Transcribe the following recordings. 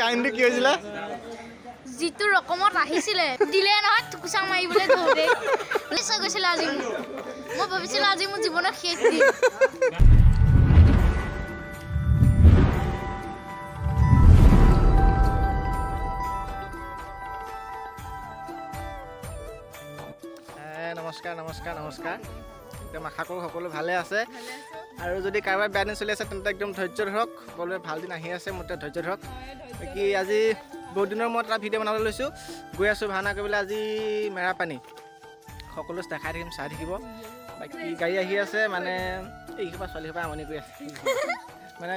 Kindly কি হৈছিল যিটো ৰকমত আহিছিলে দিলে নহয় টুকুচা মাৰিবলৈ দৌৰে নিশ্চয় গৈছিল আজি মই ভাবিছিলো আজি মোৰ জীৱনত শেষ দিন নমস্কাৰ নমস্কাৰ নমস্কাৰ একদম আশা কৰোঁ সকলো ভালে আছে আৰু যদি কাৰোবাৰ বেয়া দিন চলি আছে তেন্তে একদম ধৈৰ্য ধৰক সকলোৱে ভাল দিন আহি আছে মোৰ ধৈৰ্য ধৰক বাকী আজি বহুত দিনৰ মূৰত এটা ভিডিঅ' বনাবলৈ লৈছোঁ গৈ আছোঁ ভাওনা কৰিবলৈ আজি মেৰাপানী সকলো দেখাই থাকিম চাই থাকিব বাকী গাড়ী আহি আছে মানে এইসোপা ছোৱালীসোপা আমনি কৰি আছে মানে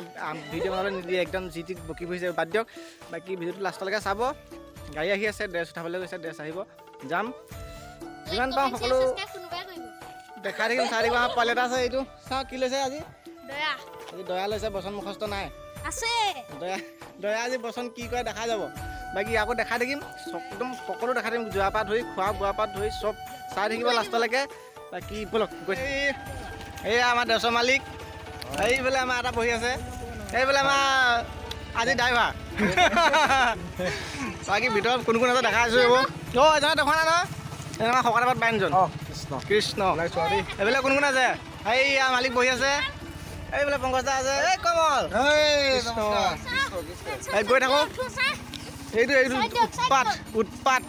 ভিডিঅ' বনাবলৈ নিদিয়ে একদম যি টি বকি ফুৰিছে বাদ দিয়ক বাকী ভিডিঅ'টো লাষ্টলৈকে চাব গাড়ী আহি আছে ড্ৰেছ উঠাবলৈ গৈছে ড্ৰেছ আহিব যাম যিমান পাওঁ সকলো দেখাই থাকিম চাই থাকিম আমাৰ পোৱালি এটা আছে এইটো চাওঁ কি লৈছে আজি দয়া লৈছে বচন মুখস্থ নাই আছে দয়া আজি বচন কি কৰে দেখা যাব বাকী আকৌ দেখাই থাকিম একদম সকলো দেখাই থাকিম যোৱাৰ পৰা ধৰি খোৱা বোৱাৰ পৰা ধৰি চব চাই থাকিব লাষ্টলৈকে বাকী বলক গৈ এই আমাৰ দেশৰ মালিক এইফালে আমাৰ এটা বহি আছে এইফালে আমাৰ আজি ড্ৰাইভাৰ বাকী ভিতৰত কোন কোন আছে দেখাই আছোঁ এইবোৰ অঁ এজনে দেখা নাই নহয় এজনে শকতাবাদ বাইনজন কৃষ্ণ এইফালে কোন কোন আছে এইয়া মালিক বহি আছে এইফালে পংকজদা আছে এই কমল গৈ থাকোঁ এইটো উৎপাত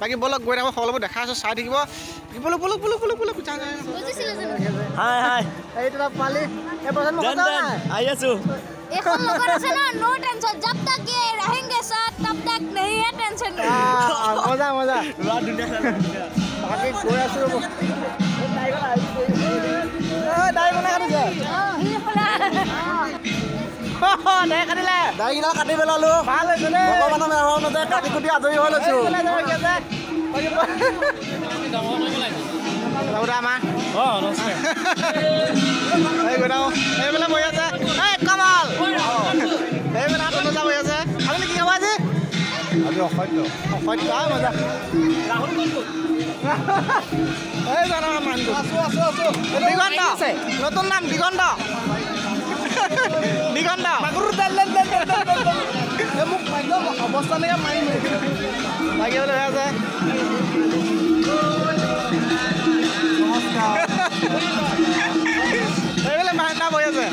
বাকী বলক গৈ থাকোঁ সকলোবোৰ দেখাই আছোঁ চাই থাকিব বলক বলক বলক বলক বলক হাই হাই এইটো পালি এই বচন মুখস্থ নাই আহি আছোঁ এখন লগত আছে না নো টেনশন जब तक ये रहेंगे साथ तब तक नहीं है टेंशन মজা মজা ৰোৱা দুনিয়া বাকি গৈ আছো ৰব দাই বনা কাটিছে হি ফলা দাই কাটিলে দাই কিনা কাটি পেলালো ভাল হৈছে নে ভগৱানৰ মেহৰতে কাটি কুটি আজৰি হৈ লৈছো লাউৰা মা নমস্কাৰ এই গৰাও এইবেলা বহি আছে এই কমল এইবেলা তনুজা বহি আছে আপুনি কি খাব আজি অসত্য মজা ৰাহুল কোনটো এই জানা মানটো আছো দিগন্ত নতুন নাম দিগন্ত মাগুৰ দালেন মোক একদম অৱস্থা নাই মাৰিম লাগিবলৈ আছে নমস্কাৰ এইবেলা মাইনা বহি আছে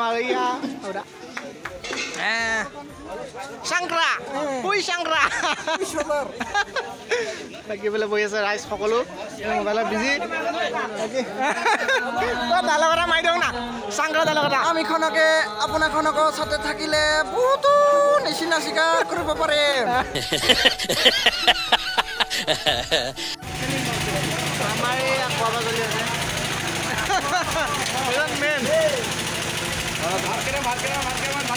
Maria, udah. Sangkra, pui sangkra. Lagi boleh boya rice pokolu, mobile busy. Lagi. Kau dalam orang main dong na? Sangkra dalam orang. Ami kono ke, apuna kono ko sate thakile, butu nisi nasika kuru papare. Ramai aku apa saja. Bukan men. ভাত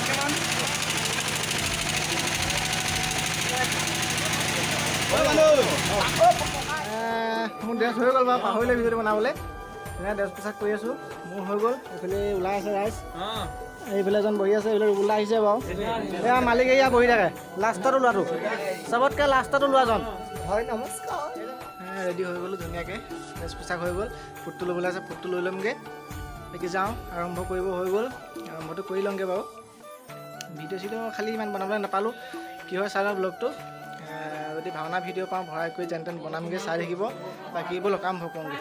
Cayman মোৰ dress হৈ গ'ল বাৰু পাহৰিলে ভিডিঅ'টো বনাবলৈ dress পোছাক কৰি আছোঁ মোৰ হৈ গ'ল এইফালে ওলাই আছে ৰাইজ এইফালে এজন বহি আছে এইফালে ওলাই আহিছে বাৰু এয়া মালিক এয়া বহি থাকে লাষ্টতো লোৱাটো চবতকৈ লাষ্টতো লোৱাজন হয় নমস্কাৰ ৰেডি হৈ গ'লোঁ ধুনীয়াকৈ ড্ৰেছ পোছাক হৈ গ'ল ফুটটো ল'বলৈ আছে ফুটটো লৈ ল'মগৈ দেখি যাওঁ আৰম্ভ কৰিব হৈ গ'ল আৰম্ভটো কৰি লওঁগৈ বাৰু ভিডিঅ' চিডিঅ' খালি ইমান বনাবলৈ নাপালোঁ কি হয় চাই লওঁ ব্লগটো যদি ভাওনা ভিডিঅ' পাওঁ ভৰাই কৰি যেন তেন বনামগৈ চাই থাকিব বাকী এইবোৰ আৰম্ভ কৰোঁগৈ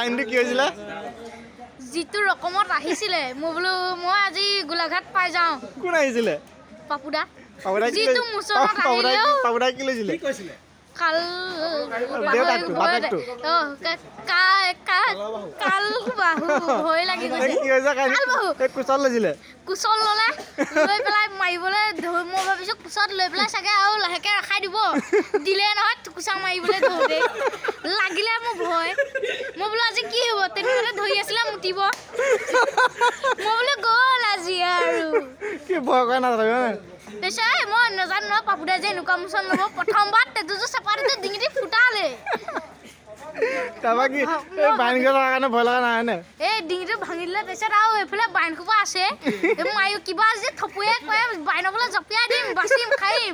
কাহিনীটো কি হৈছিলে যিটো ৰকমত আহিছিলে মই বোলো মই আজি গোলাঘাট পাই যাওঁ কোন আহিছিলে পাপুদা পাপুদাই কি যিটো মুচনত আহিলেও পাপুদাই কি লৈছিলে কাল বাপেকটো কাল বাহু ভয় লাগি গৈছে কি হৈছে কাহিনী কুচল লৈছিলে কুচল ল'লে লৈ পেলাই মাৰিবলৈ মই ভাবিছোঁ কুচত লৈ পেলাই চাগে আৰু লাহেকৈ ৰখাই দিব দিলে নহয় কুচা মাৰিবলৈ ধৰোঁতে লাগিলে মোৰ ভয় মই বোলো আজি কি হ'ব তেনেকুৱাতে ধৰি আছিলে মুতিব মই বোলো গ'ল আজি আৰু কি ভয় কৰা নাথাকিব তাৰপিছত মই নাজানো নহয় পাপুদাই যে এনেকুৱা মোচন ল'ব প্ৰথমবাৰ তেজুটো চেপাৰিটো ডিঙিটো ফুটালে তাৰপৰা কি এই বাইনকে থকাৰ কাৰণে ভয় লগা নাই নে এই ডিঙিটো ভাঙি দিলে তাৰপিছত আৰু এইফালে বাইন খোপা আছে মাৰি কিবা যে থপুৱে কয় বাইনৰ বোলে জঁপিয়াই দিম বাচিম খাইম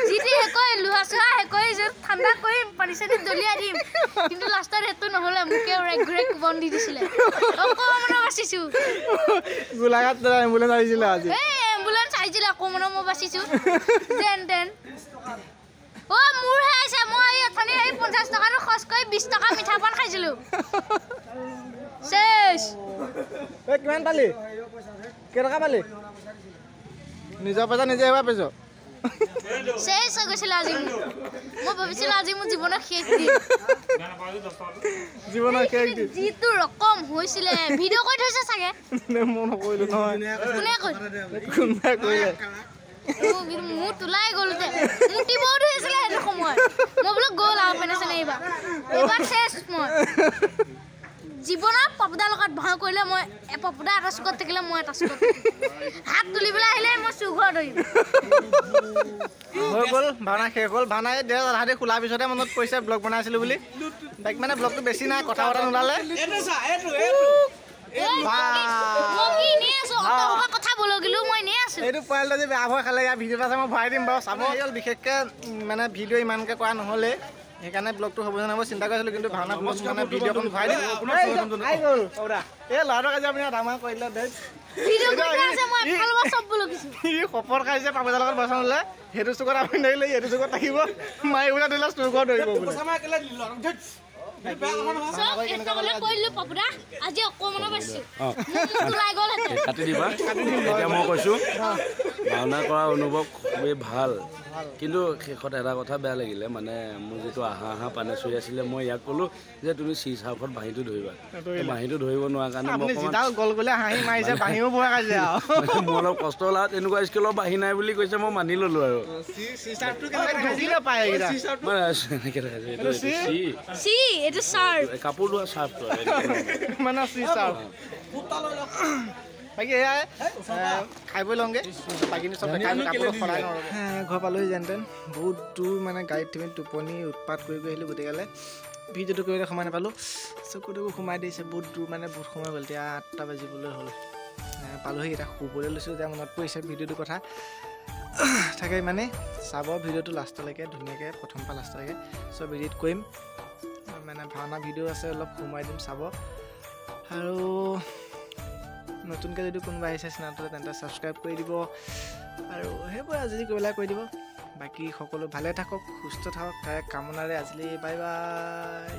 যিটি হেকৈ লোহা চোহা হেকৈ ঠাণ্ডা কৰিম পানী চানী দলিয়াই দিম কিন্তু লাষ্টত সেইটো নহ'লে মোকে ঘূৰে কোবন দি দিছিলে অকণমানো বাচিছোঁ গোলাঘাট এম্বুলেঞ্চ আহিছিলে আজি এই এম্বুলেঞ্চ আহিছিলে অকণমানো মই বাচিছোঁ যেন তেন মোৰহে আহিছে মই অথনি এই 50 টকাটো খৰচ কৰি 20 টকা মিঠা পান খাইছিলোঁ শেষ এই কিমান পালি কেইটকা পালি নিজৰ পইচা নিজে এবাৰ পাইছ শেষ হৈ গৈছিলে আজি মই ভাবিছিলোঁ আজি মোৰ জীৱনৰ শেষ দিন জীৱনৰ শেষ দিন যিটো ৰকম হৈছিলে ভিডিঅ' কৰি থৈছে চাগে মই নকৰিলোঁ নহয় কোনে কৈ কোনোবাই কৰিলে মোৰ তোলাই গ'লোতে মুতিবও ধৰিছিলে সেইটো সময় মই বোলো গ'ল আৰু পেনেচেনে এইবাৰ শেষ মই জীৱনত পাপুদাৰ লগত ভাও কৰিলে মই পাপুদা এটা চুকত থাকিলে মই এটা চুকত হাত তুলিবলৈ আহিলে মই চুঘৰ ধৰিম হৈ গ'ল ভাওনা শেষ হ'ল ভাওনা এই ডেৰ আধাতে খোলাৰ পিছতে মনত পৰিছে ব্লগ বনাইছিলোঁ বুলি বাইক মানে ব্লগটো বেছি নাই কথা বতৰা নোলালে এইটো পোৱালিটো যে বেয়া ভয় খালে ইয়াৰ ভিডিঅ'টো আছে মই ভৰাই দিম বাৰু চাব হ'ল বিশেষকৈ মানে ভিডিঅ' ইমানকৈ কৰা নহ'লে সেইকাৰণে ব্লগটো হ'ব জানাব চিন্তা কৰিছিলোঁ কিন্তু ভাওনা মানে ভিডিঅ'খন ভৰাই দিম এই ল'ৰাটোক আজি আপুনি ডাঙৰ কৰিলে দেই সপৰ খাইছে পাপুদাৰ লগত বচন ল'লে সেইটো চুকত আপুনি ধৰিলে এইটো চুকত থাকিব মাৰিবলৈ ধৰিলে চুকত ধৰিব বোলে কাটি দিবা এতিয়া মই কৈছোঁ ভাওনা কৰা অনুভৱ খুবেই ভাল কিন্তু শেষত এটা কথা বেয়া লাগিলে মানে মোৰ যিটো আহা পানী চুই আছিলে মই ইয়াক ক'লোঁ যে তুমি চিচাৰফত বাঁহীটো ধৰিবা বাঁহীটো ধৰিব নোৱাৰা কাৰণে মোৰ অলপ কষ্ট হ'ল আৰু তেনেকুৱা স্কেলৰ বাঁহী নাই বুলি কৈছে মই মানি ল'লোঁ আৰু কাপোৰ লোৱা চাৰ্ফটো বাকী এয়াই খাই বৈ লওঁগৈ বাকীখিনি চব ঘৰ পালোহি যেন তেন বহুত দূৰ মানে গাড়ীত তুমি টোপনি উৎপাত কৰি আহিলোঁ গোটেইকালে ভিডিঅ'টো কৰিবলৈ সময় নাপালোঁ চকুটোকো সোমাই দিছে বহুত দূৰ মানে বহুত সময় গ'ল এতিয়া 8টা বাজিবলৈ হ'ল পালোহি এতিয়া শুবলৈ লৈছোঁ এতিয়া মনত পৰিছে ভিডিঅ'টোৰ কথা থাকে মানে চাব ভিডিঅ'টো লাষ্টলৈকে ধুনীয়াকৈ প্ৰথম পৰা লাষ্টলৈকে চব এডিট কৰিম মানে ভাওনা ভিডিঅ' আছে অলপ সোমাই দিম চাব আৰু নতুনকৈ যদি কোনোবা আহিছে চেনেলটোলৈ তেন্তে ছাবস্ক্ৰাইব কৰি দিব আৰু সেইবোৰ আজি কৰিবলে কৰি দিব বাকী সকলো ভালে থাকক সুস্থ থাকক কামনাৰে আজিলৈ বাই বাই